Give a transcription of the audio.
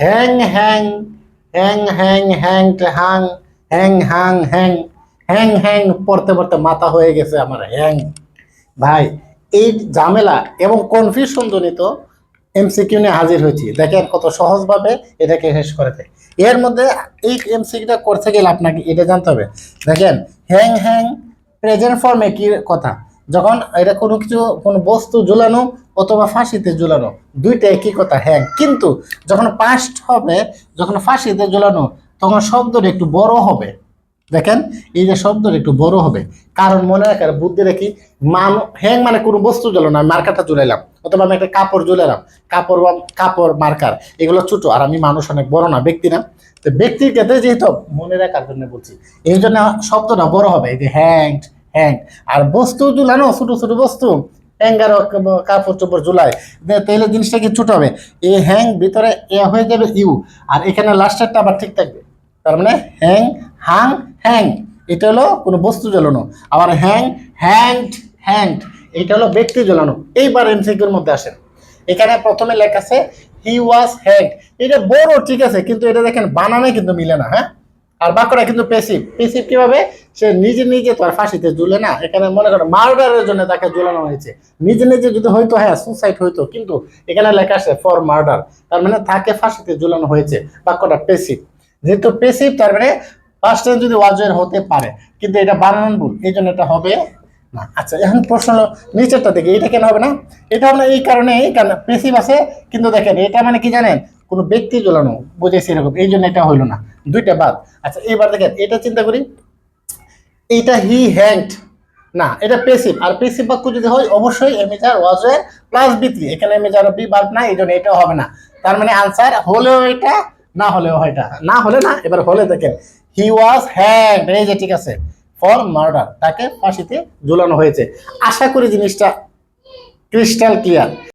Hang hang hang hang hang hang hang hang hang hang hang পড়তে পড়তে মাথা হয়ে গেছে আমার হ্যাং। ভাই, এই ঝামেলা এবং কনফিউশন জনিত এমসিকিউ নিয়ে হাজির হয়েছি। দেখেন কত সহজভাবে এটাকে শেষ করে দেয়। এর মধ্যে এই এমসিকিউটা করতে গেলে আপনাকে এটা জানতে হবে। দেখেন, হ্যাং হ্যাং প্রেজেন্ট ফর্মে কি কথা, যখন এটা কোনো কিছু কোনো বস্তু ঝুলানো অথবা ফাঁসিতে ঝুলানো, দুইটা একই কথা হ্যাং। কিন্তু যখন পাস্ট হবে, যখন ফাঁসিতে ঝুলানো, তখন শব্দটা একটু বড় হবে। দেখেন, এই যে শব্দটা একটু বড় হবে, কারণ মনে রাখার বুদ্ধি রাখি, হ্যাং মানে কোনো বস্তু জ্বলো না, মার্কারটা ঝুলাইলাম, অথবা আমি একটা কাপড় ঝুলাইলাম, কাপড় বা কাপড় মার্কার এগুলো ছোট, আর আমি মানুষ অনেক বড় না, ব্যক্তি না। তো ব্যক্তির ক্ষেত্রে যেহেতু মনে রাখার জন্য বলছি, এই জন্য শব্দটা বড় হবে, এই যে হ্যাং হ্যাং। আর বস্তু ঝুলানো, ছোট ছোট বস্তু, হ্যাঙ্গার কাপড় চোপড় ঝুলায়, তাহলে জিনিসটা কি ছোট হবে। এই হ্যাং ভিতরে এ হয়ে যাবে ইউ, আর এখানে লাস্টেরটা আবার ঠিক থাকবে। তার মানে হ্যাং হাং হ্যাং, এটা হলো কোনো বস্তু জ্বালানো। আবার হ্যাং হ্যাংড হ্যাংড, এটা হলো ব্যক্তি জ্বালানো। এইবার এমসিকিউর মধ্যে আসেন, এখানে প্রথমে লেখা আছে হি ওয়াজ হ্যাংড। এটা বড় ঠিক আছে, কিন্তু এটা দেখেন বানানে কিন্তু মিলে না। হ্যাঁ, আর বাক্যটা কিন্তু পেসিভ। পেসিভ কিভাবে, সে নিজে নিজে তো আর ফাঁসিতে ঝুলে না। এখানে মনে করেন মার্ডারের জন্য তাকে ঝুলানো হয়েছে। নিজে নিজে যদি হয়তো হ্যাঁ সুসাইড হইতো, কিন্তু এখানে লেখা আছে ফর মার্ডার, তার মানে তাকে ফাঁসিতে ঝুলানো হয়েছে। বাক্যটা পেসিভ, যেহেতু পেসিভ তার মানে ফার্স্ট টেন্স যদি ওয়াজের হতে পারে, কিন্তু এটা বানান ভুল, এই জন্য এটা হবে না। আচ্ছা, এখন প্রশ্ন হলো নিচেরটা থেকে এটা কেন হবে না? এটা হবে না এই কারণে, পেসিভ আছে, কিন্তু দেখেন এটা মানে কি জানেন, কোনো ব্যক্তি জ্বলানো বুঝেছি এরকম, এই জন্য এটা হইলো না, দুইটা বাদ। আচ্ছা, এবার দেখেন এটা চিন্তা করি, এটা হি হ্যাংড না, এটা পেসিভ। আর পেসিভ বাক্য যদি হয় অবশ্যই এমিজার ওয়াজের প্লাস বি3, এখানে এমিজার বি বাদ না, এই জন্য এটা হবে না। তার মানে আনসার হলেও এটা, না হলেও এটা, না হলে না। এবার হলে দেখেন হি ওয়াজ হ্যাংড, এই যে ঠিক আছে, ফর মার্ডার, তাকে ফাঁসিতে ঝুলানো হয়েছে। আশা করি জিনিসটা ক্রিস্টাল ক্লিয়ার।